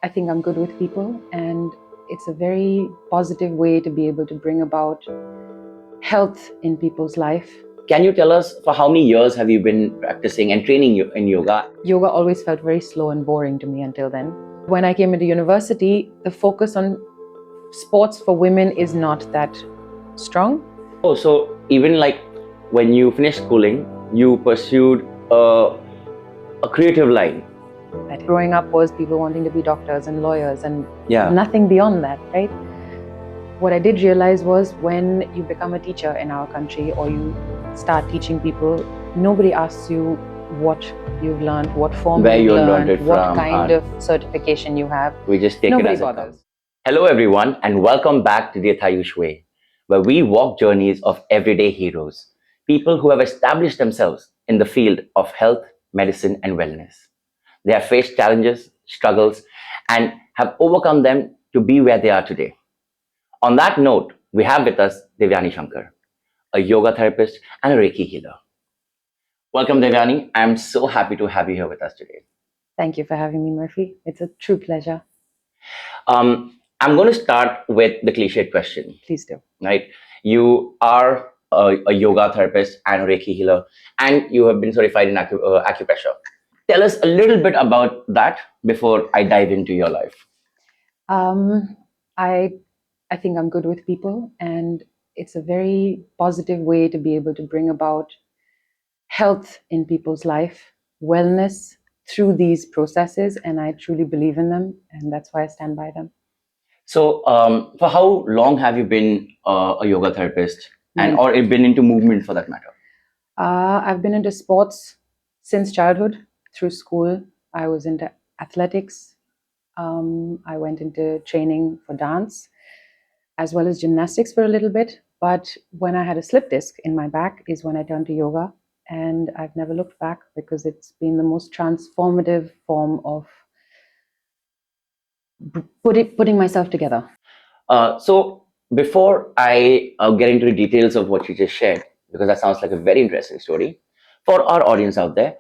I think I'm good with people, and it's a very positive way to be able to bring about health in people's life. Can you tell us for how many years have you been practicing and training in yoga? Yoga always felt very slow and boring to me until then. When I came into university, the focus on sports for women is not that strong. Oh, so even like when you finished schooling, you pursued a creative line. That growing up was people wanting to be doctors and lawyers and Yeah. nothing beyond that, right? What I did realize was when you become a teacher in our country or you start teaching people, nobody asks you what you've learned, what form Where you've you learned learned, it what from, kind of certification you have. We just take Nobody it as bothers. it comes. Hello everyone and welcome back to the AthAyush Way, where we walk journeys of everyday heroes, people who have established themselves in the field of health, medicine and wellness. They have faced challenges, struggles, and have overcome them to be where they are today. On that note, we have with us Devyani Shankar, a yoga therapist and a Reiki healer. Welcome, Devyani. I'm so happy to have you here with us today. Thank you for having me, Murphy. It's a true pleasure. I'm going to start with the cliched question. Please do. Right? You are a yoga therapist and a Reiki healer, and you have been certified in acupressure. Tell us a little bit about that before I dive into your life. I think I'm good with people, and it's a very positive way to be able to bring about health in people's life, wellness through these processes, and I truly believe in them, and that's why I stand by them. So, for how long have you been a yoga therapist, or been into movement for that matter? I've been into sports since childhood. Through school, I was into athletics. I went into training for dance, as well as gymnastics for a little bit. But when I had a slip disc in my back is when I turned to yoga. And I've never looked back because it's been the most transformative form of putting myself together. So before I get into the details of what you just shared, because that sounds like a very interesting story, for our audience out there,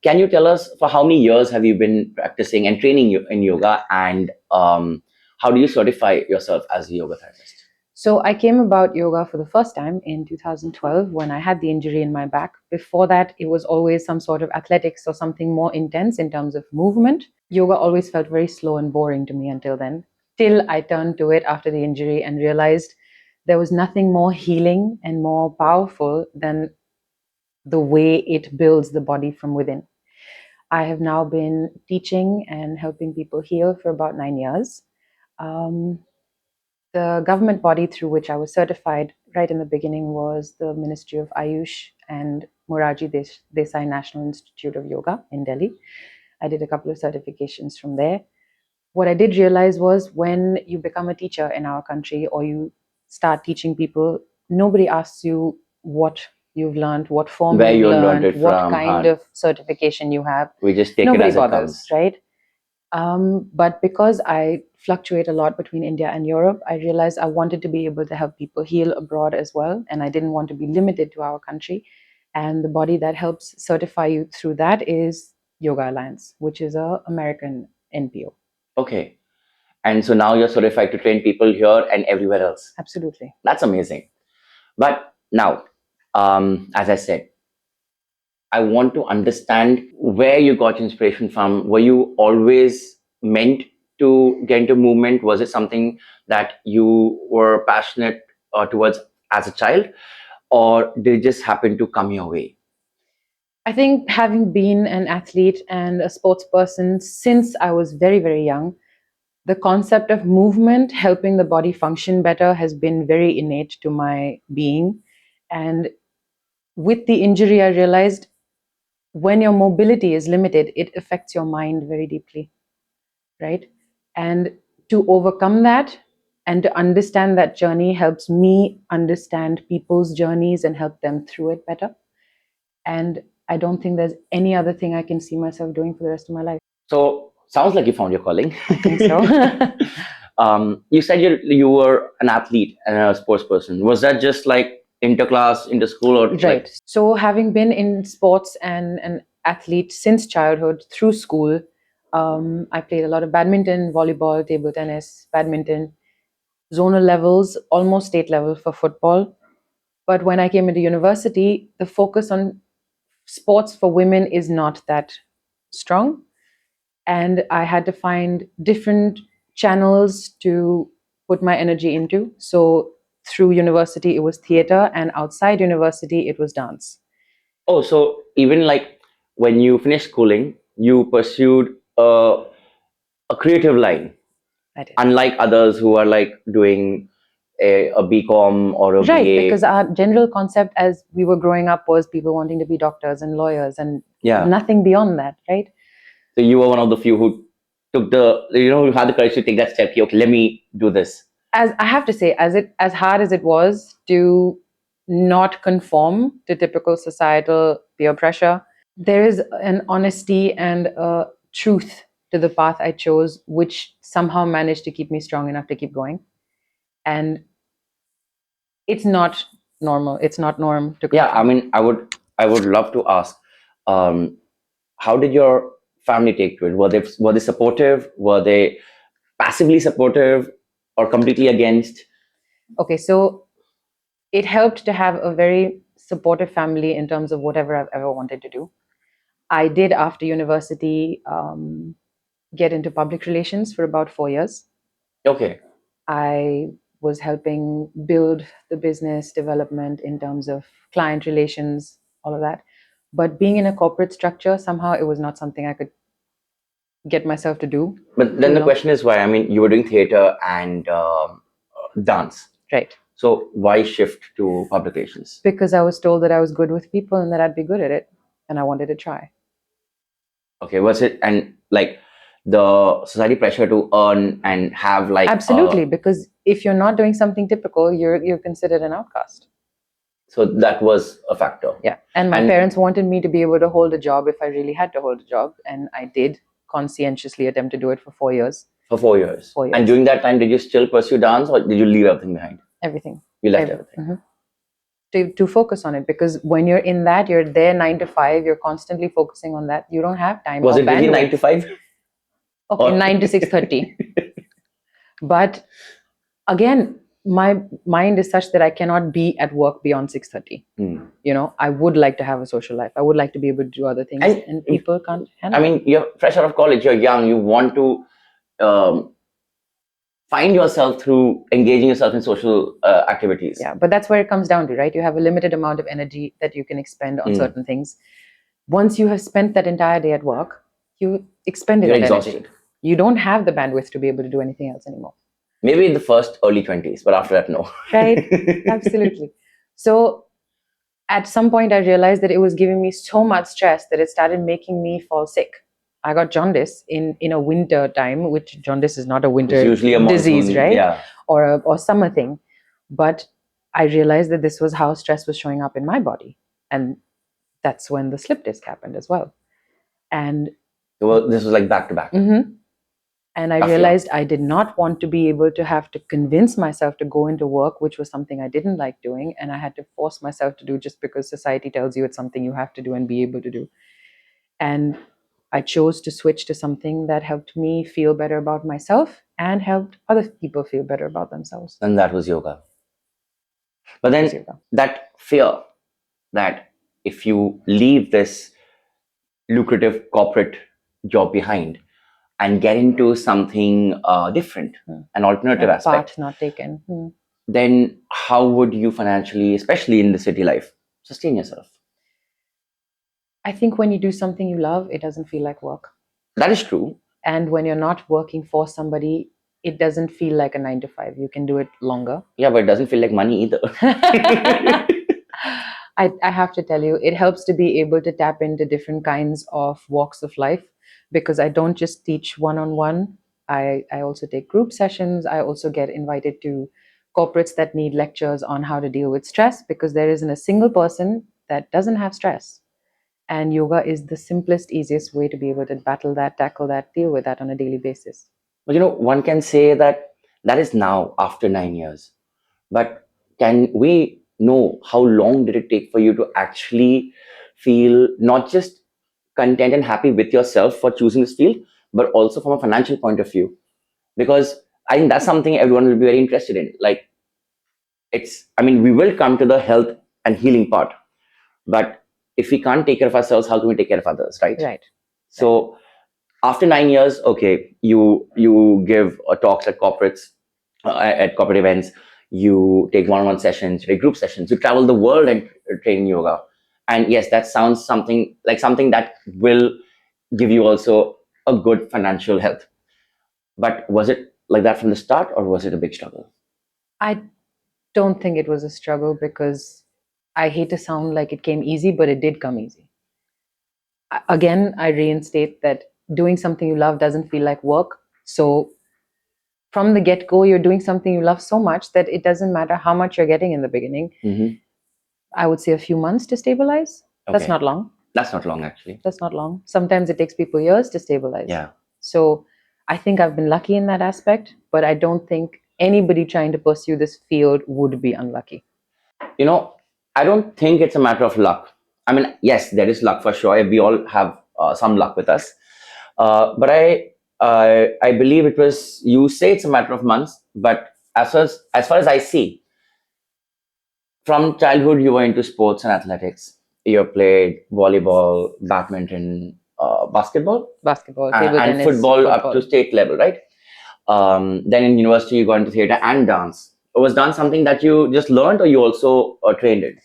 can you tell us for how many years have you been practicing and training in yoga, and how do you certify yourself as a yoga therapist? So I came about yoga for the first time in 2012 when I had the injury in my back. Before that, it was always some sort of athletics or something more intense in terms of movement. Yoga always felt very slow and boring to me until then, till I turned to it after the injury and realized there was nothing more healing and more powerful than the way it builds the body from within. I have now been teaching and helping people heal for about 9 years. The government body through which I was certified right in the beginning was the Ministry of Ayush and Morarji Desai National Institute of Yoga in Delhi. I did a couple of certifications from there. What I did realize was when you become a teacher in our country or you start teaching people, nobody asks you what you've learned, what form Where you've you learned learned, it what from, kind of certification you have. We just take Nobody it as it bothers, comes. right? But because I fluctuate a lot between India and Europe, I realized I wanted to be able to help people heal abroad as well. And I didn't want to be limited to our country. And the body that helps certify you through that is Yoga Alliance, which is an American NPO. Okay. And so now you're certified to train people here and everywhere else. Absolutely. That's amazing. But now, as I said, I want to understand where you got inspiration from. Were you always meant to get into movement? Was it something that you were passionate towards as a child, or did it just happen to come your way? I think having been an athlete and a sports person since I was very, very young, the concept of movement helping the body function better has been very innate to my being. And with the injury, I realized when your mobility is limited, it affects your mind very deeply, right? And to overcome that and to understand that journey helps me understand people's journeys and help them through it better. And I don't think there's any other thing I can see myself doing for the rest of my life. So sounds like you found your calling. I think so. You said you were an athlete and a sports person. Was that just like interclass, inter school, or Right. like... So having been in sports and an athlete since childhood through school, I played a lot of badminton, volleyball, table tennis, badminton, zonal levels, almost state level for football. But when I came into university, the focus on sports for women is not that strong. And I had to find different channels to put my energy into. So through university, it was theater, and outside university, it was dance. Oh, so even like when you finished schooling, you pursued a creative line, I did. unlike others who are like doing a BCom or a Right, BA. because our general concept as we were growing up was people wanting to be doctors and lawyers and Yeah. nothing beyond that, right? So you were one of the few who took who had the courage to take that step. Okay, let me do this. As I have to say, as hard as it was to not conform to typical societal peer pressure, there is an honesty and a truth to the path I chose, which somehow managed to keep me strong enough to keep going. And it's not normal. It's not norm to Yeah, conform. I mean, I would love to ask, um, how did your family take to it? Were they supportive? Were they passively supportive or completely against? Okay, so it helped to have a very supportive family in terms of whatever I've ever wanted to do. I did, after university, get into public relations for about 4 years. Okay. I was helping build the business development in terms of client relations, all of that. But being in a corporate structure, somehow it was not something I could get myself to do. But then the question is why? I mean, you were doing theater and dance. Right. So why shift to public relations? Because I was told that I was good with people and that I'd be good at it. And I wanted to try. Okay, was it and like the society pressure to earn and have like Absolutely, because if you're not doing something typical, you're considered an outcast. so that was a factor. Yeah. And my parents wanted me to be able to hold a job if I really had to hold a job. And I did conscientiously attempt to do it for 4 years. For 4 years. 4 years. And during that time, did you still pursue dance or did you leave everything behind? Everything. You left everything. Mm-hmm. To focus on it, because when you're in that, you're there 9 to 5, you're constantly focusing on that. You don't have time. Was it really 9 to 5? Okay, or 9 to 6:30. But again, my mind is such that I cannot be at work beyond 6:30. You know, I would like to have a social life. I would like to be able to do other things, and people can't handle. I mean, you're fresh out of college. You're young. You want to find yourself through engaging yourself in social activities. Yeah, but that's where it comes down to, right? You have a limited amount of energy that you can expend on certain things. Once you have spent that entire day at work, you expended that energy. You don't have the bandwidth to be able to do anything else anymore. Maybe in the first early 20s, but after that, no. Right, absolutely. So at some point, I realized that it was giving me so much stress that it started making me fall sick. I got jaundice in a winter time, which jaundice is not a winter usually a disease, monsoon, right? Yeah. Or summer thing. But I realized that this was how stress was showing up in my body. And that's when the slip disc happened as well. And well, this was like back to back. And I realized I did not want to be able to have to convince myself to go into work, which was something I didn't like doing. And I had to force myself to do just because society tells you it's something you have to do and be able to do. And I chose to switch to something that helped me feel better about myself and helped other people feel better about themselves. And that was yoga. But then that fear that if you leave this lucrative corporate job behind and get into something different, an alternative aspect, path not taken, then how would you financially, especially in the city life, sustain yourself? I think when you do something you love, it doesn't feel like work. That is true. And when you're not working for somebody, it doesn't feel like a 9 to 5. You can do it longer. Yeah, but it doesn't feel like money either. I have to tell you, it helps to be able to tap into different kinds of walks of life, because I don't just teach one-on-one. I also take group sessions. I also get invited to corporates that need lectures on how to deal with stress, because there isn't a single person that doesn't have stress. And yoga is the simplest, easiest way to be able to battle that, tackle that, deal with that on a daily basis. But one can say that is now after 9 years. But can we know how long did it take for you to actually feel not just content and happy with yourself for choosing this field, but also from a financial point of view, because I think that's something everyone will be very interested in. Like, we will come to the health and healing part, but if we can't take care of ourselves, how can we take care of others, right? Right. So after 9 years, okay, you give talks at corporates, at corporate events, you take one-on-one sessions, you take group sessions, you travel the world and train in yoga. And yes, that sounds something that will give you also a good financial health. But was it like that from the start, or was it a big struggle? I don't think it was a struggle, because I hate to sound like it came easy, but it did come easy. Again, I reinstate that doing something you love doesn't feel like work. So from the get go, you're doing something you love so much that it doesn't matter how much you're getting in the beginning. Mm-hmm. I would say a few months to stabilize. That's Okay. not long. That's not long, actually. That's not long. Sometimes it takes people years to stabilize. Yeah. So I think I've been lucky in that aspect, but I don't think anybody trying to pursue this field would be unlucky. I don't think it's a matter of luck. I mean, yes, there is luck for sure. We all have some luck with us. But I believe it was, you say it's a matter of months, but as far as I see, from childhood, you were into sports and athletics. You played volleyball, badminton, basketball, Basketball, table and tennis, football up to state level, right? Then in university, you got into theater and dance. Was dance something that you just learned, or you also trained in?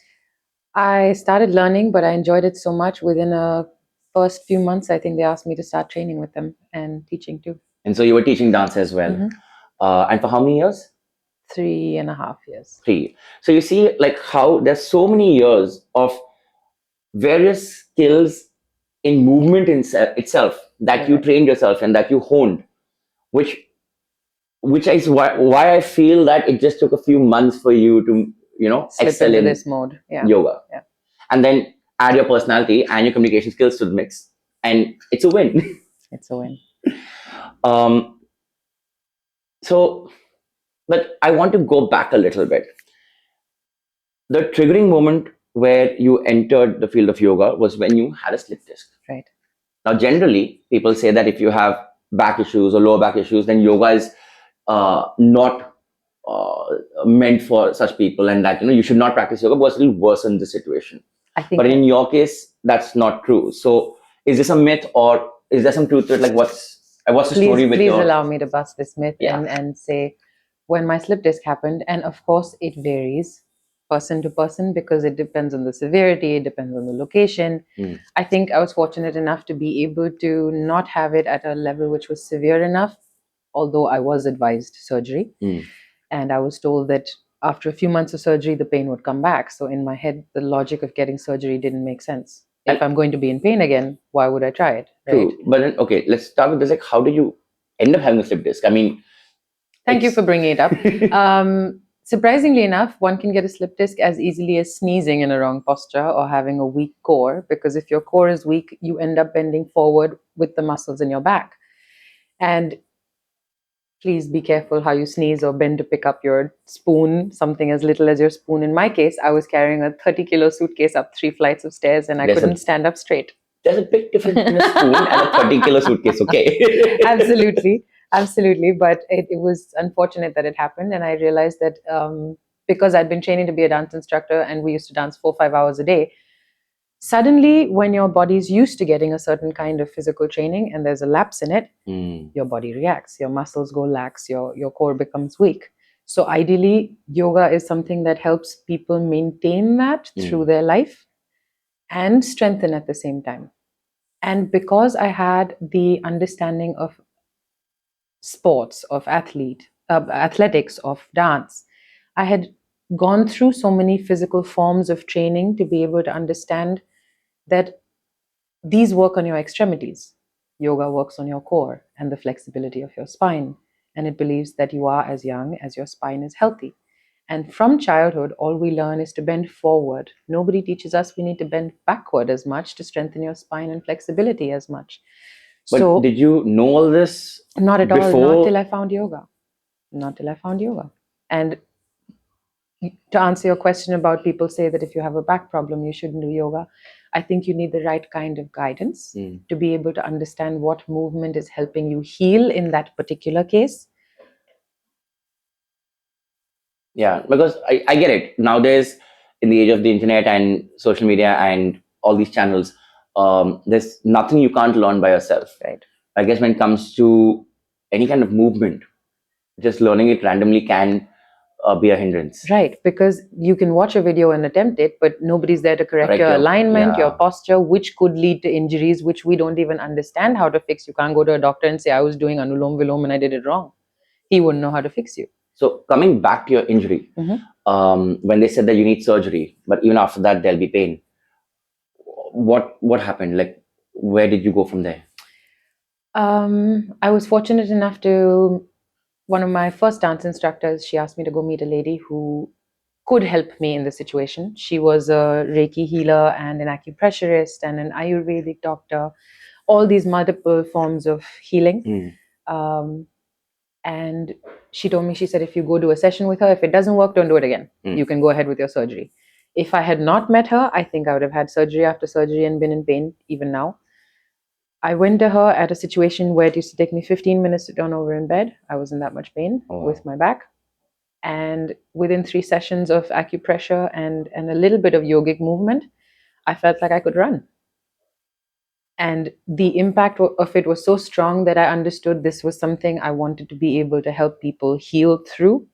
I started learning, but I enjoyed it so much. Within a first few months, I think they asked me to start training with them and teaching too. And so you were teaching dance as well. Mhm. And for how many years? 3.5 years. 3. So you see, like, how there's so many years of various skills in movement itself that you Correct. trained yourself and that you honed, which is why I feel that it just took a few months for you to Slip excel into in this mode. Yeah. yoga. Yeah. And then add your personality and your communication skills to the mix, and it's a win. It's a win. um so but I want to go back a little bit. The triggering moment where you entered the field of yoga was when you had a slip disc. Right. Now, generally, people say that if you have back issues or lower back issues, then yoga is not meant for such people, and that you should not practice yoga because it will worsen the situation. I think. But in your case, that's not true. So, is this a myth, or is there some truth to it? Like, what's the story with please your? allow me to bust this myth. Yeah. and say, when my slip disc happened, and of course it varies person to person because it depends on the severity, it depends on the location. I think I was fortunate enough to be able to not have it at a level which was severe enough, although I was advised surgery. And I was told that after a few months of surgery, the pain would come back. So in my head, the logic of getting surgery didn't make sense. If I'm going to be in pain again, why would I try it? True. Right? But then, okay, let's start with this. Like, how did you end up having a slip disc? I mean, thank you for bringing it up. Surprisingly enough, one can get a slip disc as easily as sneezing in a wrong posture or having a weak core, because if your core is weak, you end up bending forward with the muscles in your back. And please be careful how you sneeze or bend to pick up your spoon, something as little as your spoon. In my case, I was carrying a 30-kilo suitcase up 3 flights of stairs and I couldn't stand up straight. There's a big difference between a spoon and a 30-kilo suitcase, okay? Absolutely. But it was unfortunate that it happened. And I realized that because I'd been training to be a dance instructor and we used to dance 4-5 hours a day, suddenly when your body's used to getting a certain kind of physical training and there's a lapse in it, your body reacts, your muscles go lax, your core becomes weak. So ideally, yoga is something that helps people maintain that through their life and strengthen at the same time. And because I had the understanding of sports, of athletics, of dance, I had gone through so many physical forms of training to be able to understand that these work on your extremities. Yoga works on your core and the flexibility of your spine. And it believes that you are as young as your spine is healthy. And from childhood, all we learn is to bend forward. Nobody teaches us we need to bend backward as much to strengthen your spine and flexibility as much. But did you know all this? Not at before? all. Not till I found yoga. Not till I found yoga. And to answer your question about people say that if you have a back problem, you shouldn't do yoga, I think you need the right kind of guidance to be able to understand what movement is helping you heal in that particular case. Yeah, because I get it. Nowadays, in the age of the internet and social media and all these channels, there's nothing you can't learn by yourself. Right. I guess when it comes to any kind of movement, just learning it randomly can be a hindrance. Right, because you can watch a video and attempt it, but nobody's there to correct your alignment, your posture, which could lead to injuries, which we don't even understand how to fix. You can't go to a doctor and say, I was doing Anulom Vilom and I did it wrong. He wouldn't know how to fix you. So coming back to your injury, when they said that you need surgery, but even after that, there'll be pain. What happened? Like, where did you go from there? I was fortunate enough to, one of my first dance instructors, she asked me to go meet a lady who could help me in the situation. She was a Reiki healer and an acupressurist and an Ayurvedic doctor, all these multiple forms of healing. And she told me, she said, if you go do a session with her, if it doesn't work, don't do it again. You can go ahead with your surgery. If I had not met her, I think I would have had surgery after surgery and been in pain even now. I went to her at a situation where it used to take me 15 minutes to turn over in bed. I was in that much pain with my back. And within 3 sessions of acupressure and a little bit of yogic movement, I felt like I could run. And the impact of it was so strong that I understood this was something I wanted to be able to help people heal through,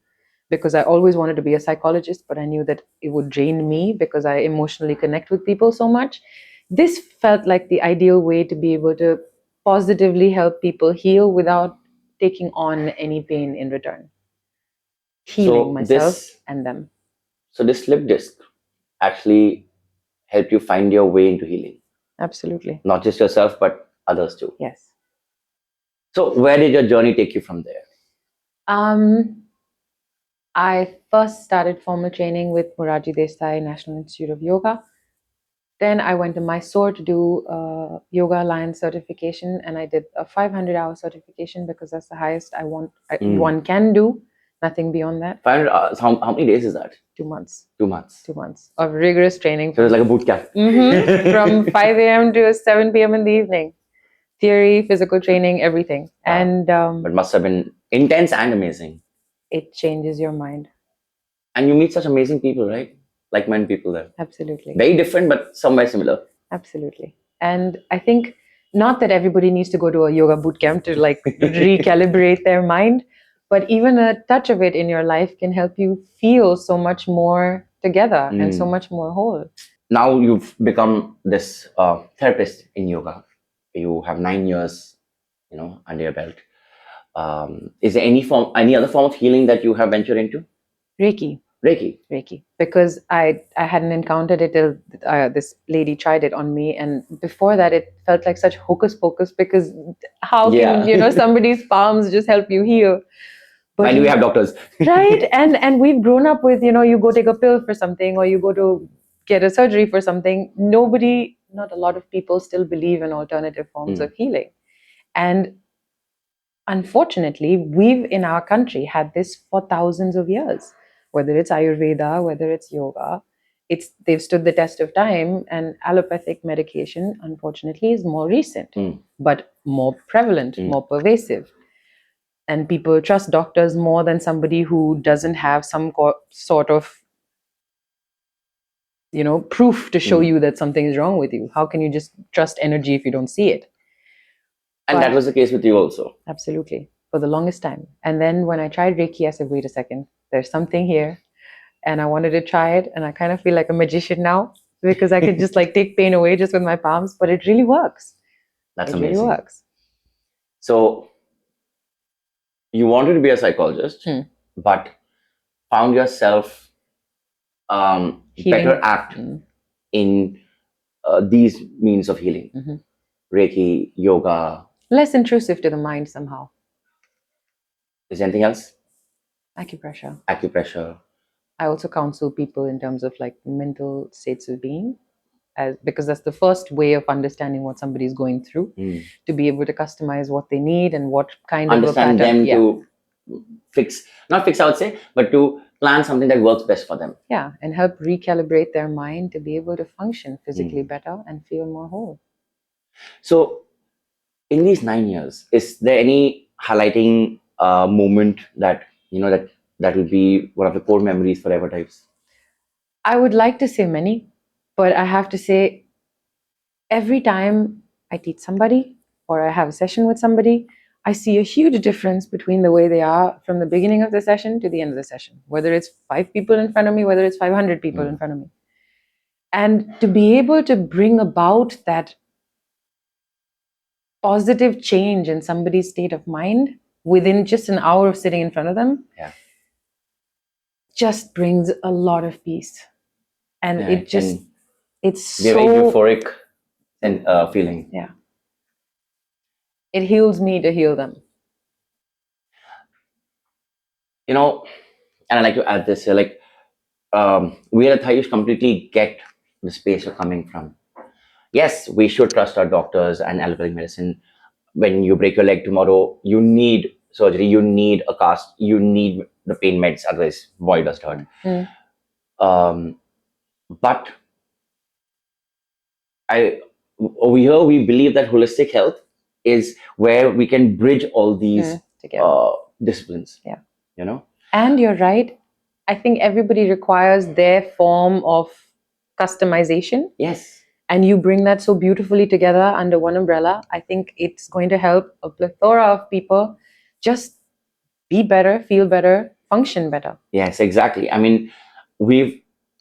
because I always wanted to be a psychologist, but I knew that it would drain me because I emotionally connect with people so much. This felt like the ideal way to be able to positively help people heal without taking on any pain in return. Healing myself and them. So this slip disc actually helped you find your way into healing. Absolutely. Not just yourself, but others too. Yes. So where did your journey take you from there? I first started formal training with Morarji Desai National Institute of Yoga. Then I went to Mysore to do Yoga Alliance certification, and I did a 500-hour certification because that's the highest one can do. Nothing beyond that. 500 hours. How many days is that? 2 months. 2 months. 2 months of rigorous training. So it was like a boot camp. From 5 a.m. to 7 p.m. in the evening. Theory, physical training, everything. Wow. And but must have been intense and amazing. It changes your mind. And you meet such amazing people, right? Like-minded people there. Absolutely. Very different, but somewhere similar. Absolutely. And I think not that everybody needs to go to a yoga boot camp to like recalibrate their mind, but even a touch of it in your life can help you feel so much more together and so much more whole. Now you've become this therapist in yoga. You have 9 years, under your belt. Is there any other form of healing that you have ventured into? Reiki. Because I hadn't encountered it till this lady tried it on me, and before that it felt like such hocus pocus, because how can somebody's palms just help you heal? But why do we have doctors? Right. And we've grown up with, you go take a pill for something, or you go to get a surgery for something. Not a lot of people still believe in alternative forms of healing. And unfortunately, we've in our country had this for thousands of years. Whether it's Ayurveda, whether it's yoga, they've stood the test of time. And allopathic medication, unfortunately, is more recent, but more prevalent, more pervasive. And people trust doctors more than somebody who doesn't have some sort of, proof to show you that something is wrong with you. How can you just trust energy if you don't see it? And that was the case with you also. Absolutely. For the longest time. And then when I tried Reiki, I said, wait a second, there's something here. And I wanted to try it. And I kind of feel like a magician now, because I could just like take pain away just with my palms, but it really works. That's amazing. It really works. So you wanted to be a psychologist, but found yourself better apt in these means of healing. Reiki, yoga. Less intrusive to the mind somehow. Is there anything else? Acupressure. I also counsel people in terms of like mental states of being, because that's the first way of understanding what somebody's going through, to be able to customize what they need and what kind of a pattern. Understand them to not fix, I would say, but to plan something that works best for them. Yeah, and help recalibrate their mind to be able to function physically Mm. better and feel more whole. So, in these 9 years, is there any highlighting moment that that will be one of the core memories forever types? I would like to say many, but I have to say every time I teach somebody or I have a session with somebody, I see a huge difference between the way they are from the beginning of the session to the end of the session, whether it's 5 people in front of me, whether it's 500 people in front of me. And to be able to bring about that positive change in somebody's state of mind within just an hour of sitting in front of them, Yeah. just brings a lot of peace. And Yeah, it just, can it's be a very so, euphoric and feeling. yeah. It heals me to heal them. And I like to add this here, like we at AthAyush completely get the space you're coming from. Yes, we should trust our doctors and allopathic medicine. When you break your leg tomorrow, you need surgery, you need a cast, you need the pain meds, otherwise boy does hurt. Um, but over here we believe that holistic health is where we can bridge all these disciplines. Yeah. And you're right, I think everybody requires their form of customization. Yes. And you bring that so beautifully together under one umbrella. I think it's going to help a plethora of people just be better, feel better, function better. Yes, exactly. I mean,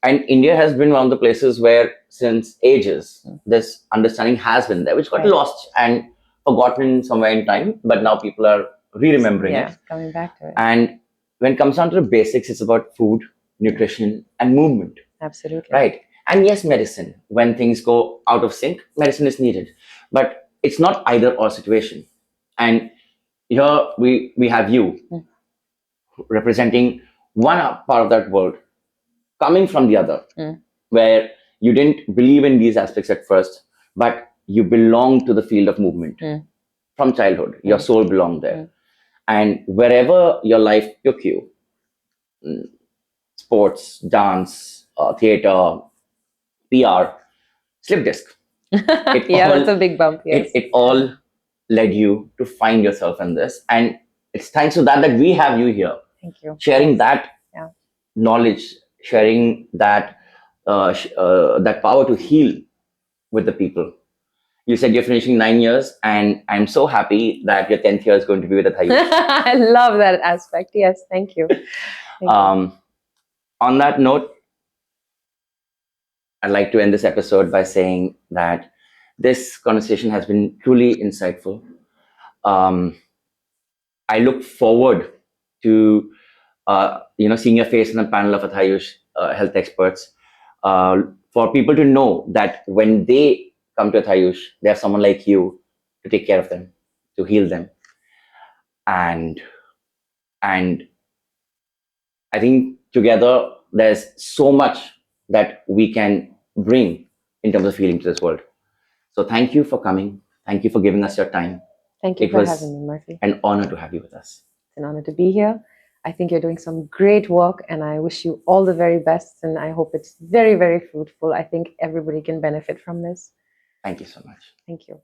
India has been one of the places where since ages this understanding has been there, which got lost and forgotten somewhere in time, but now people are re-remembering it. Coming back to it. And when it comes down to the basics, it's about food, nutrition, and movement. Absolutely. Right. And yes, medicine. When things go out of sync, medicine is needed. But it's not either or situation. And here we have you representing one part of that world, coming from the other, where you didn't believe in these aspects at first, but you belong to the field of movement from childhood. Your soul belonged there. And wherever your life took you, sports, dance, theater, PR, slip disc. That's a big bump. Yes. It all led you to find yourself in this. And it's thanks to that we have you here. Thank you. Sharing that knowledge, sharing that that power to heal with the people. You said you're finishing 9 years, and I'm so happy that your 10th year is going to be with AthAyush. I love that aspect. Yes, thank you. On that note, I'd like to end this episode by saying that this conversation has been truly insightful. I look forward to seeing your face in the panel of AthAyush health experts, for people to know that when they come to AthAyush, they have someone like you to take care of them, to heal them. And I think together there's so much that we can bring in terms of healing to this world. So thank you for coming. Thank you for giving us your time. Thank you for having me, Murphy. An honor to have you with us. It's an honor to be here. I think you're doing some great work, and I wish you all the very best, and I hope it's very, very fruitful. I think everybody can benefit from this. Thank you so much. Thank you.